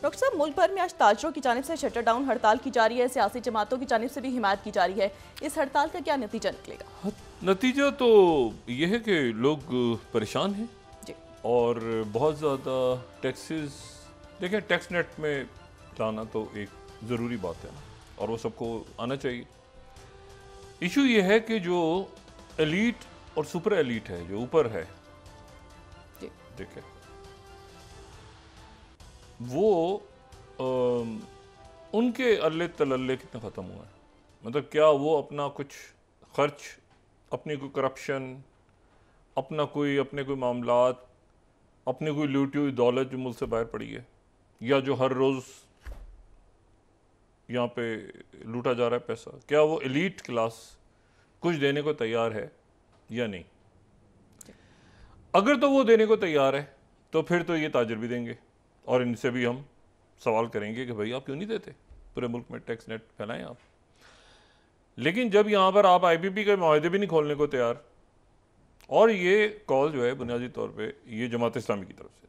Doctor साहब, मुल्क भर में आज ताजरों की जानिब से शटर डाउन हड़ताल की जा रही है, सियासी जमातों की जानिब से भी हिमायत की जा रही है। इस हड़ताल का क्या नतीजा निकलेगा? नतीजा तो ये है कि लोग परेशान हैं जी। और बहुत ज़्यादा टैक्सेस, देखें टैक्स नेट में लाना तो एक ज़रूरी बात है और वो सबको आना चाहिए। इशू ये है कि जो एलीट और सुपर एलीट है, जो ऊपर है, देखें वो उनके अल्ले तलल्ले कितने ख़त्म हुए हैं। मतलब क्या वो अपना कुछ खर्च, अपनी कोई करप्शन, अपने कोई मामलात, अपनी कोई लूटी हुई दौलत जो मुल्क से बाहर पड़ी है, या जो हर रोज़ यहाँ पे लूटा जा रहा है पैसा, क्या वो एलीट क्लास कुछ देने को तैयार है या नहीं? अगर तो वो देने को तैयार है तो फिर तो ये ताजर भी देंगे और इनसे भी हम सवाल करेंगे कि भाई आप क्यों नहीं देते, पूरे मुल्क में टैक्स नेट फैलाएं आप। लेकिन जब यहाँ पर आप IPP के माहदे भी नहीं खोलने को तैयार, और ये कॉल जो है बुनियादी तौर पे ये जमात इस्लामी की तरफ से,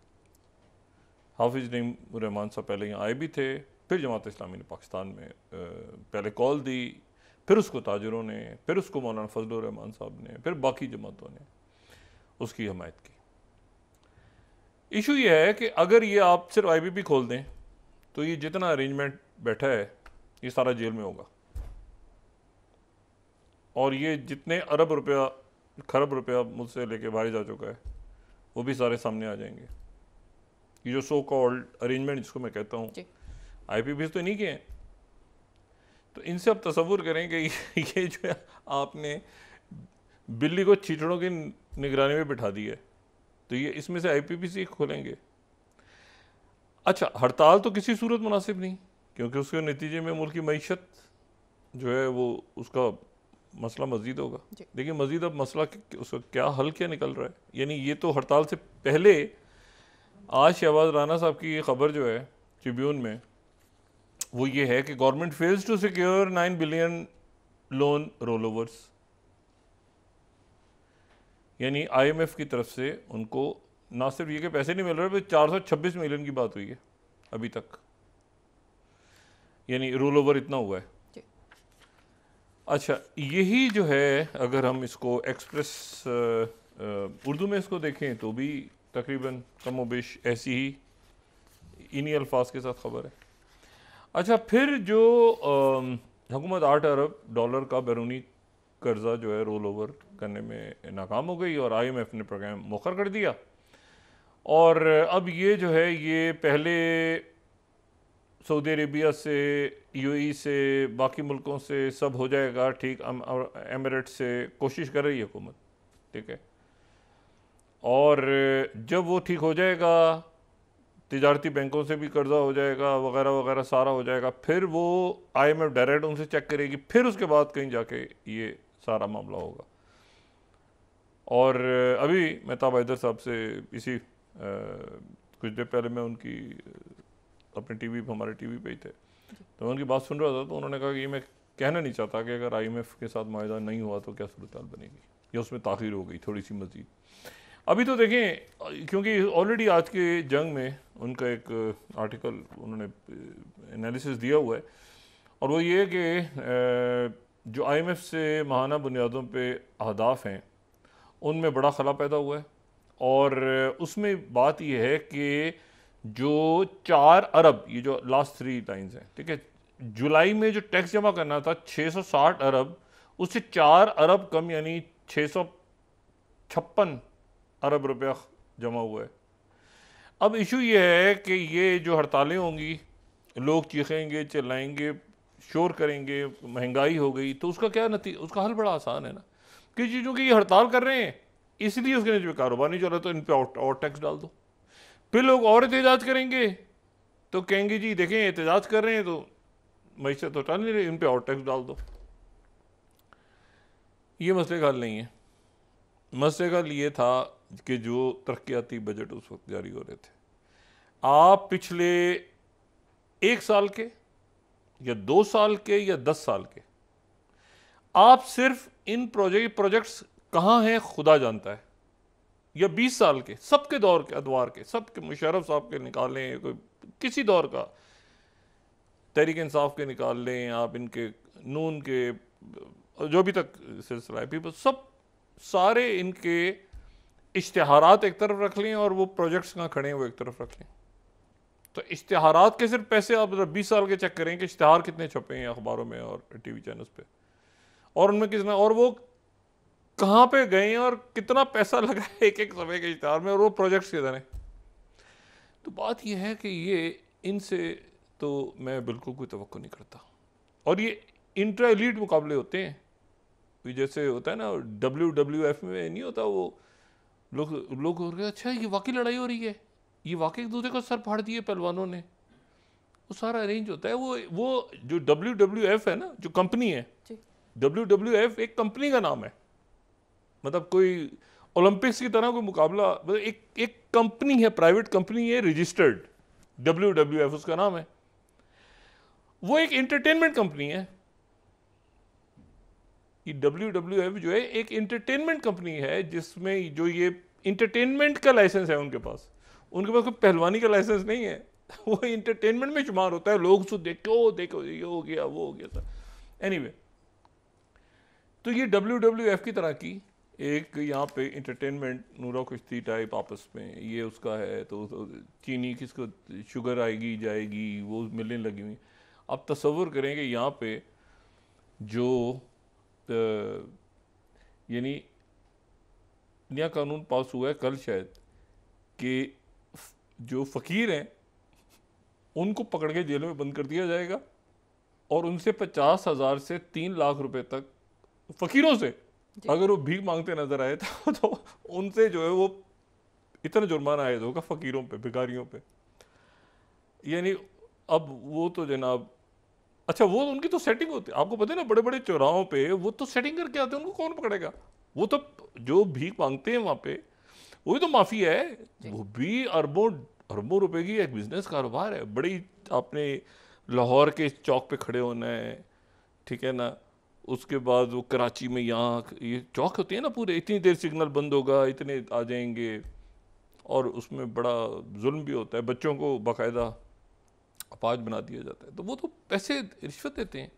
हाफिज नईम रहमान साहब पहले यहाँ आए भी थे, फिर जमात इस्लामी ने पाकिस्तान में पहले कॉल दी, फिर उसको ताजरों ने, फिर उसको मौलाना फजलुर रहमान साहब ने, फिर बाकी जमातों ने उसकी हमायत की। इशू ये है कि अगर ये आप सिर्फ IPP खोल दें तो ये जितना अरेंजमेंट बैठा है ये सारा जेल में होगा, और ये जितने अरब रुपया खरब रुपया मुझसे लेके बाहर जा चुका है वो भी सारे सामने आ जाएंगे। ये जो सो कॉल्ड अरेंजमेंट जिसको मैं कहता हूँ, IPP तो नहीं किए हैं, तो इनसे आप तसव्वुर करें कि ये जो है आपने बिल्ली को चींटड़ों की निगरानी में बिठा दी है, तो ये इसमें से IPP से खोलेंगे। अच्छा, हड़ताल तो किसी सूरत मुनासिब नहीं, क्योंकि उसके नतीजे में मुल्क की मईशत जो है वो उसका मसला मज़ीद होगा। देखिए मज़ीद अब मसला उसका क्या हल क्या निकल रहा है, यानी ये तो हड़ताल से पहले आज शहबाज राना साहब की ये खबर जो है ट्रिब्यून में, वो ये है कि government fails to secure 9 billion loan roll overs, यानी IMF की तरफ से उनको ना सिर्फ ये कि पैसे नहीं मिल रहे, 426 मिलियन की बात हुई है अभी तक, यानी रोल ओवर इतना हुआ है। अच्छा, यही जो है अगर हम इसको एक्सप्रेस उर्दू में इसको देखें तो भी तकरीबन कमोबेश ऐसी ही इन्हीं अल्फाज के साथ खबर है। अच्छा, फिर जो हुकूमत 8 अरब डॉलर का बैरूनी कर्जा जो है रोल ओवर करने में नाकाम हो गई और IMF ने प्रोग्राम मुकर कर दिया, और अब ये जो है ये पहले सऊदी अरेबिया से, UAE से, बाकी मुल्कों से सब हो जाएगा ठीक, एमिरेट से कोशिश कर रही है हुकूमत, ठीक है, और जब वो ठीक हो जाएगा तिजारती बैंकों से भी कर्जा हो जाएगा वगैरह वगैरह सारा हो जाएगा, फिर वो IMF डायरेक्ट उनसे चेक करेगी, फिर उसके बाद कहीं जाके ये सारा मामला होगा। और अभी मेहताब हैदर साहब से इसी कुछ देर पहले मैं उनकी अपने टीवी पे, हमारे टीवी पे ही थे, तो मैं उनकी बात सुन रहा था, तो उन्होंने कहा कि ये मैं कहना नहीं चाहता कि अगर IMF के साथ माहिदा नहीं हुआ तो क्या सूरत हाल बनेगी, या उसमें ताख़ीर हो गई थोड़ी सी मज़ीद। अभी तो देखें, क्योंकि ऑलरेडी आज के जंग में उनका एक आर्टिकल उन्होंने एनालिसिस दिया हुआ है, और वो ये है कि जो IMF से माहाना बुनियादों पे अहदाफ हैं उनमें बड़ा खला पैदा हुआ है, और उसमें बात यह है कि जो 4 अरब, ये जो लास्ट 3 लाइन्स हैं, ठीक है, जुलाई में जो टैक्स जमा करना था 660 अरब, उससे 4 अरब कम, यानी 656 अरब रुपया जमा हुआ है। अब इशू ये है कि ये जो हड़तालें होंगी, लोग चीखेंगे, चिल्लाएंगे, शोर करेंगे, महंगाई हो गई, तो उसका क्या नतीजा, उसका हल बड़ा आसान है ना, कि चीज़ों की ये हड़ताल कर रहे हैं इसलिए उसके नीचे कारोबार नहीं चल रहा, तो इन पे और टैक्स डाल दो। फिर लोग और एहतजाज करेंगे तो कहेंगे जी देखें एहतजाज कर रहे हैं तो मईशत तो टल नहीं रही, इन पे और टैक्स डाल दो। ये मसले का हल नहीं है। मसले का हल ये था कि जो तरक्याती बजट उस वक्त जारी हो रहे थे, आप पिछले 1 साल के या 2 साल के या 10 साल के, आप सिर्फ इन प्रोजेक्ट्स कहाँ हैं खुदा जानता है, या 20 साल के सबके दौर के अदवार के सबके, मुशर्रफ साहब के निकालें, कोई किसी दौर का, तहरीक इंसाफ के निकाल लें आप, इनके नून के जो भी तक सिलसिला है, पीपल सब सारे इनके इश्तिहारात एक तरफ रख लें और वो प्रोजेक्ट्स कहाँ खड़े हैं वो एक तरफ रख लें। तो इश्तिहारात के सिर्फ पैसे आप 20 साल के चेक करें कि इश्तिहार कितने छपे हैं अखबारों में और टीवी चैनल्स पे, और उनमें कितना, और वो कहाँ पे गए हैं और कितना पैसा लगा है एक एक समय के इश्तिहार में, और वो प्रोजेक्ट्स किधर हैं। तो बात यह है कि ये इनसे तो मैं बिल्कुल कोई तवक्को नहीं करता। और ये इंट्रा एलीट मुकाबले होते हैं, जैसे होता है ना WWF में नहीं होता, वो लोग हो रहे अच्छा ये वाकई लड़ाई हो रही है, ये वाकई एक दूसरे का सर फाड़ दिए पहलवानों ने, वो सारा अरेंज होता है। वो जो WWF है ना, जो कंपनी है, WWF एक कंपनी का नाम है, मतलब कोई ओलंपिक्स की तरह कोई मुकाबला, मतलब एक कंपनी है, प्राइवेट कंपनी है, रजिस्टर्ड, WWF उसका नाम है। वो एक एंटरटेनमेंट कंपनी है। ये WWF जो है एक एंटरटेनमेंट कंपनी है, जिसमें जो ये एंटरटेनमेंट का लाइसेंस है उनके पास कोई पहलवानी का लाइसेंस नहीं है। वो एंटरटेनमेंट में शुमार होता है, लोग उसको देखो ये हो गया वो हो गया सर। एनीवे, तो ये WWF की तरह की एक यहाँ पे एंटरटेनमेंट नूरा कुश्ती टाइप आपस में ये उसका है। तो चीनी किसको शुगर आएगी जाएगी वो मिलने लगी हुई। आप तसव्वुर करेंगे यहाँ पे जो यानी नया कानून पास हुआ है कल शायद, कि जो फ़कीर हैं उनको पकड़ के जेल में बंद कर दिया जाएगा और उनसे 50,000 से 3 लाख रुपए तक फ़कीरों से अगर वो भीख मांगते नजर आए तो उनसे जो है वो इतना जुर्माना आयद होगा फ़कीरों पे, भिखारियों पे। यानी अब वो तो जनाब, अच्छा वो उनकी तो सेटिंग होती है, आपको पता है ना, बड़े बड़े चौराहों पे वो तो सेटिंग करके आते हैं, उनको कौन पकड़ेगा? वो तो जो भीख मांगते हैं वहाँ पे वही तो माफिया है, वो भी अरबों रुपए की एक बिजनेस कारोबार है। बड़ी आपने लाहौर के चौक पे खड़े होना है, ठीक है ना, उसके बाद वो कराची में यहाँ ये चौक होती है ना पूरे, इतनी देर सिग्नल बंद होगा, इतने आ जाएंगे, और उसमें बड़ा जुल्म भी होता है, बच्चों को बाकायदा अपाज बना दिया जाता है। तो वो तो पैसे रिश्वत देते हैं,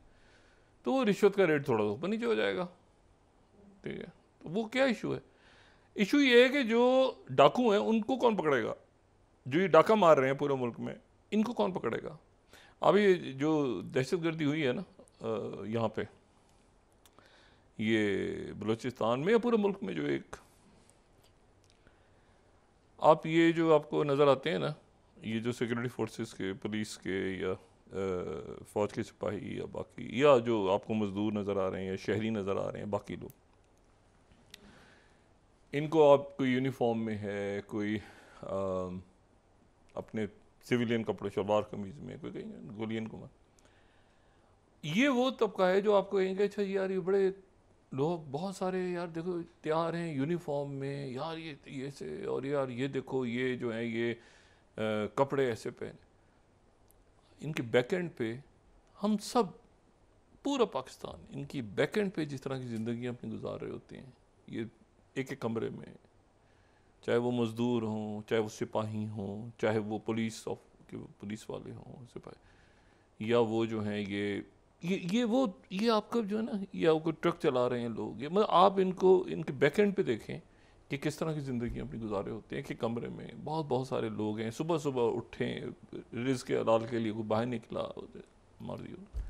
तो वो रिश्वत का रेट थोड़ा ऊपर नीचे हो जाएगा, ठीक है। तो वो क्या इशू है? इशू ये है कि जो डाकू हैं उनको कौन पकड़ेगा? जो ये डाका मार रहे हैं पूरे मुल्क में, इनको कौन पकड़ेगा? अभी जो दहशतगर्दी हुई है ना यहाँ पे, ये बलूचिस्तान में या पूरे मुल्क में, जो एक आप ये जो आपको नज़र आते हैं ना, ये जो सिक्योरिटी फोर्सेस के, पुलिस के या फ़ौज के सिपाही या बाकी, या जो आपको मज़दूर नज़र आ रहे हैं या शहरी नज़र आ रहे हैं, बाकी लोग, इनको आप कोई यूनिफॉर्म में है, कोई अपने सिविलियन कपड़े शलवार कमीज़ में, कोई कहेंगे गोलियन को, ये वो तबका है जो आपको कहेंगे अच्छा यार ये बड़े लोग बहुत सारे यार देखो तैयार हैं यूनिफॉर्म में, यार ये से, और यार ये देखो ये जो है ये कपड़े ऐसे पहने। इनके बैकएंड पे हम सब, पूरा पाकिस्तान इनकी बैकएंड पे जिस तरह की ज़िंदगी अपनी गुजार रहे होते हैं, ये एक एक कमरे में, चाहे वो मज़दूर हों, चाहे वो सिपाही हों, चाहे वो पुलिस वाले हों सिपाही, या वो जो हैं ये आपका जो है ना, ये आपको ट्रक चला रहे हैं लोग, ये मतलब आप इनके बैकएंड पे देखें कि किस तरह की ज़िंदगी अपनी गुजारे होते हैं कि कमरे में बहुत सारे लोग हैं, सुबह सुबह उठें, रिज़्क़ के हलाल के लिए कोई बाहर निकला, मार दिया,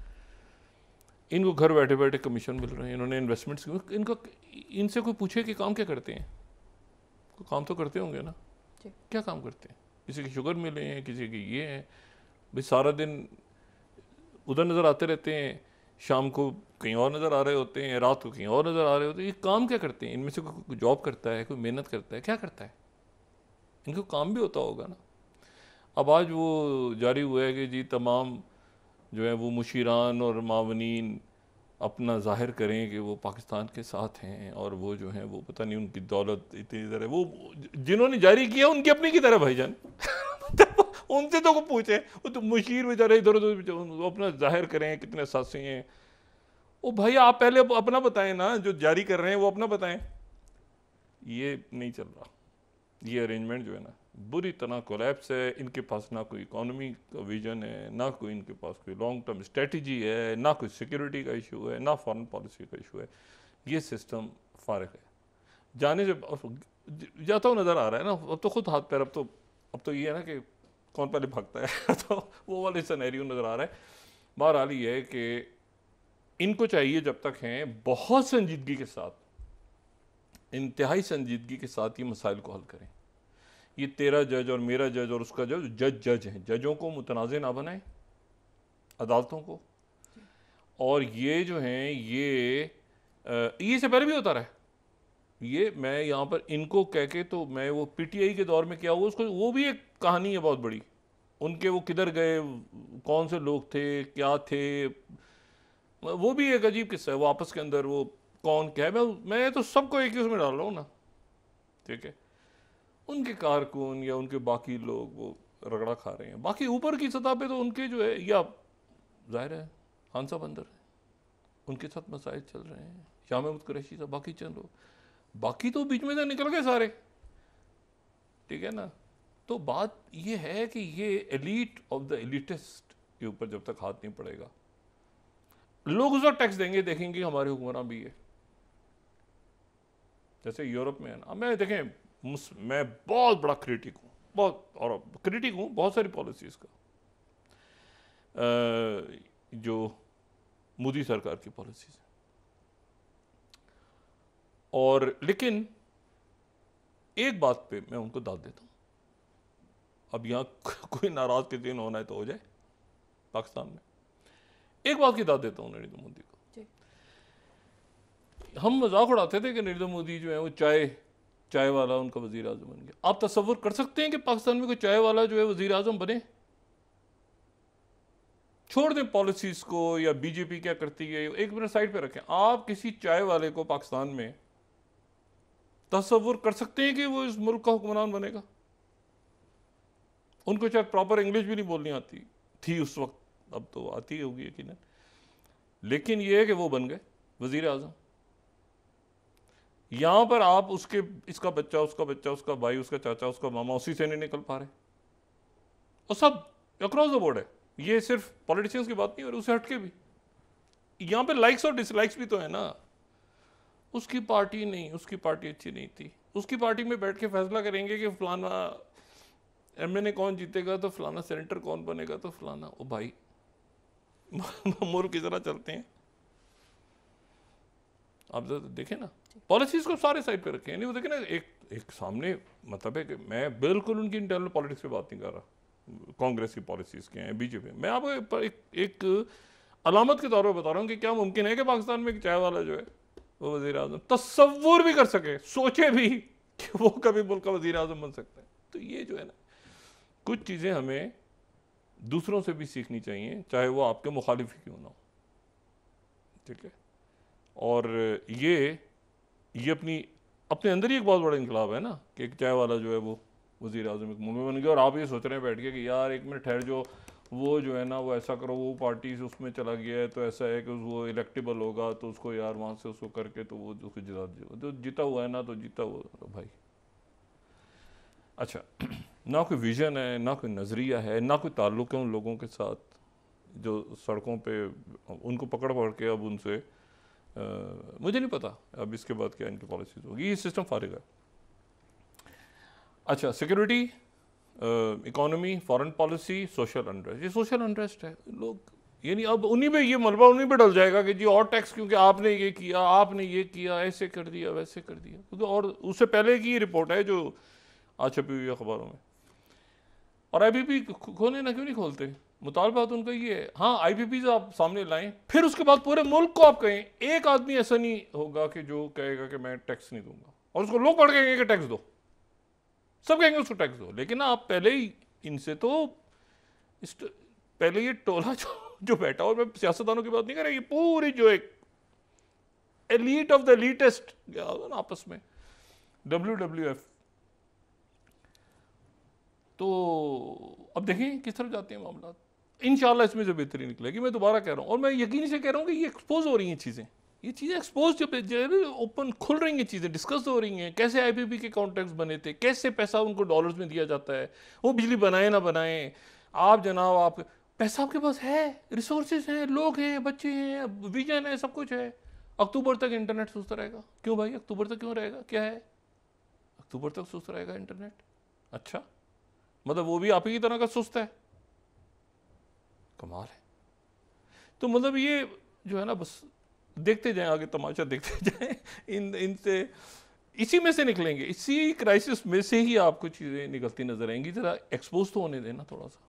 इनको घर बैठे बैठे कमीशन मिल रहे हैं, इन्होंने इन्वेस्टमेंट्स, इनसे कोई पूछे कि काम क्या करते हैं? कोई काम तो करते होंगे ना, क्या काम करते हैं? किसी की शुगर मिले हैं, किसी की ये हैं, भाई सारा दिन उधर नज़र आते रहते हैं, शाम को कहीं और नज़र आ रहे होते हैं, रात को कहीं और नज़र आ रहे होते हैं। ये काम क्या करते हैं? इनमें से कोई जॉब करता है, कोई मेहनत करता है, क्या करता है? इनको काम भी होता होगा ना। अब आज वो जारी हुआ है कि जी तमाम जो है वो मुशीरान और मावनीन अपना जाहिर करें कि वो पाकिस्तान के साथ हैं, और वो जो हैं वो पता नहीं उनकी दौलत इतनी इधर है, वो जिन्होंने जारी किया उनकी अपनी की तरह भाईजान उनसे तो को पूछे, वो तो मुशीर बेचारे इधर उधर अपना जाहिर करें कितने सासी हैं। ओ भाई आप पहले अपना बताएं ना, जो जारी कर रहे हैं वो अपना बताएं। ये नहीं चल रहा, ये अरेंजमेंट जो है ना बुरी तरह कोलैप्स है। इनके पास ना कोई इकोनॉमी का विजन है, ना कोई इनके पास कोई लॉन्ग टर्म स्ट्रेटजी है, ना कोई सिक्योरिटी का इशू है, ना फॉरेन पॉलिसी का इशू है। ये सिस्टम फारिग है। जाने से जाता हुआ नज़र आ रहा है ना, अब तो खुद हाथ पैर, अब तो ये है ना कि कौन पहले भागता है तो वो वाले सिनेरियो नज़र आ रहा है। बहरहाल ये है कि इनको चाहिए जब तक हैं बहुत संजीदगी के साथ, इंतहाई संजीदगी के साथ ये मसाइल को हल करें। ये तेरा जज और मेरा जज और उसका जज हैं, जजों को मुतनाज़ ना बनाएं अदालतों को। और ये जो हैं ये से पहले भी होता रहा है। ये मैं यहाँ पर इनको कह के तो मैं वो पीटीआई के दौर में क्या हुआ उसको, वो भी एक कहानी है बहुत बड़ी। उनके वो किधर गए, कौन से लोग थे, क्या थे, वो भी एक अजीब किस्सा है। वो आपस के अंदर वो कौन क्या है, मैं तो सबको एक ही उसमें डाल रहा हूँ ना, ठीक है। उनके कारकुन या उनके बाकी लोग वो रगड़ा खा रहे हैं। बाकी ऊपर की सतह पे तो उनके जो है, या जाहिर है हांसा बंदर है, उनके साथ मसाइल चल रहे हैं, शाह महमूद कुरैशी साहब, बाकी चंद लोग, बाकी तो बीच में से निकल गए सारे, ठीक है ना। तो बात ये है कि ये एलीट ऑफ द एलिटिस्ट के ऊपर जब तक हाथ नहीं पड़ेगा, लोग उस वक्त टैक्स देंगे, देखेंगे हमारे हुक्मरान भी है। जैसे यूरोप में है ना, मैं देखें मैं बहुत बड़ा क्रिटिक हूँ, बहुत सारी पॉलिसीज़ का, जो मोदी सरकार की पॉलिसीज़ है। और लेकिन एक बात पे मैं उनको दाद देता हूँ, अब यहाँ कोई नाराज़ किसी ने होना है तो हो जाए, पाकिस्तान में एक बात की दाद देता हूँ नरेंद्र मोदी को। हम मजाक उड़ाते थे कि नरेंद्र मोदी जो है वो चाय वाला उनका वजीर आजम बन गया। आप तसव्वुर कर सकते हैं कि पाकिस्तान में कोई चाय वाला जो है वजीर आजम बने? छोड़ दें पॉलिसीज को या बीजेपी क्या करती है, एक मिनट साइड पे रखें। आप किसी चाय वाले को पाकिस्तान में तसव्वुर कर सकते हैं कि वो इस मुल्क का हुक्मरान बनेगा? उनको शायद प्रॉपर इंग्लिश भी नहीं बोलनी आती थी उस वक्त, अब तो आती होगी यकीनन, लेकिन ये है कि वो बन गए वजीर आजम। यहां पर आप इसका बच्चा, उसका भाई, उसका चाचा, उसका मामा, उसी से नहीं निकल पा रहे, और सब अक्रॉस द बोर्ड है। ये सिर्फ पॉलिटिशियंस की बात नहीं, और उससे हटके भी यहां पे लाइक्स और डिसलाइक्स भी तो है ना। उसकी पार्टी नहीं, उसकी पार्टी अच्छी नहीं थी, उसकी पार्टी में बैठ के फैसला करेंगे कि फलाना एमएनए कौन जीतेगा, तो फलाना सेनेटर कौन बनेगा, तो फलाना। ओ भाई मुल्क की तरह चलते हैं। आप देखें ना, पॉलिसीज को सारे साइड पे रखें, नहीं वो देखें ना, एक सामने मतलब है कि मैं बिल्कुल उनकी इंटरनल पॉलिटिक्स पे बात नहीं कर रहा, कांग्रेस की पॉलिसीज क्या हैं, बीजेपी। मैं आपको एक अलामत के तौर पर बता रहा हूँ कि क्या मुमकिन है कि पाकिस्तान में एक चाय वाला जो है वो वजीर आजम तस्वुर भी कर सके, सोचे भी कि वो कभी मुल्क का वजीर आजम बन सकता है। तो ये जो है ना, कुछ चीज़ें हमें दूसरों से भी सीखनी चाहिए, चाहे वो आपके मुखालिफ ही क्यों ना हो, ठीक है। और ये अपने अंदर ही एक बहुत बड़ा इनकलाब है ना, कि एक चाय वाला जो है वो वज़ीर आज़म एक मुंह में बन गया, और आप ये सोच रहे हैं बैठ के कि यार एक मिनट ठहर, वो जो है ना वो ऐसा करो, वो पार्टी से उसमें चला गया है तो ऐसा है कि वो इलेक्टेबल होगा, तो उसको यार वहाँ से उसको करके तो वो उसको जो जीता हुआ है ना, तो जीता हुआ तो भाई। अच्छा, ना कोई विजन है, ना कोई नज़रिया है, ना कोई ताल्लुक़ है उन लोगों के साथ जो सड़कों पे उनको पकड़ के अब उनसे मुझे नहीं पता अब इसके बाद क्या इनकी पॉलिसीज होगी। ये सिस्टम फारिग है। अच्छा, security, economy, foreign policy, social unrest. ये सोशल अनरेस्ट है, लोग यानी अब उन्हीं पे ये मलबा उन्हीं पे डल जाएगा कि जी और टैक्स, क्योंकि आपने ये किया, आपने ये किया, ऐसे कर दिया, वैसे कर दिया। क्योंकि और उससे पहले की रिपोर्ट है जो आज छपी हुई है अखबारों में। और IPP खोले ना, क्यों नहीं खोलते? मुतालबा तो उनका ये है। हाँ, IPPs आप सामने लाएं, फिर उसके बाद पूरे मुल्क को आप कहें, एक आदमी ऐसा नहीं होगा कि जो कहेगा कि मैं टैक्स नहीं दूंगा, और उसको लोग पढ़ के कहेंगे कि टैक्स दो, सब कहेंगे उसको टैक्स दो। लेकिन आप पहले ही इनसे तो पहले ये टोला जो बैठा, और मैं सियासतदानों की बात नहीं कर रहा, ये पूरी जो एक एलीट ऑफ द एलीटेस्ट आपस में WWF, तो अब देखें किस तरफ जाते हैं मामला। इंशाल्लाह इसमें से बेहतरी निकलेगी, मैं दोबारा कह रहा हूँ, और मैं यकीन से कह रहा हूँ कि ये एक्सपोज हो रही हैं चीज़ें। ये चीज़ें एक्सपोज जब ओपन खुल रही हैं, चीज़ें डिस्कस हो रही हैं, कैसे आईपीपी के कॉन्ट्रैक्ट्स बने थे, कैसे पैसा उनको डॉलर्स में दिया जाता है, वो बिजली बनाए ना बनाए, आप जनाब आप पैसा आपके पास है, रिसोर्सेज हैं, लोग हैं, बच्चे हैं, विजन है, सब कुछ है। अक्टूबर तक इंटरनेट सुस्त रहेगा। क्यों भाई, अक्टूबर तक क्यों रहेगा, क्या है, अक्टूबर तक सुस्त रहेगा इंटरनेट? अच्छा, मतलब वो भी आप ही की तरह का सुस्त है? कमाल है। तो मतलब ये जो है ना, बस देखते जाएं आगे, तमाशा देखते जाएं, इनसे इसी में से निकलेंगे, इसी क्राइसिस में से ही आपको चीज़ें निकलती नजर आएंगी। जरा एक्सपोज तो होने देना थोड़ा सा।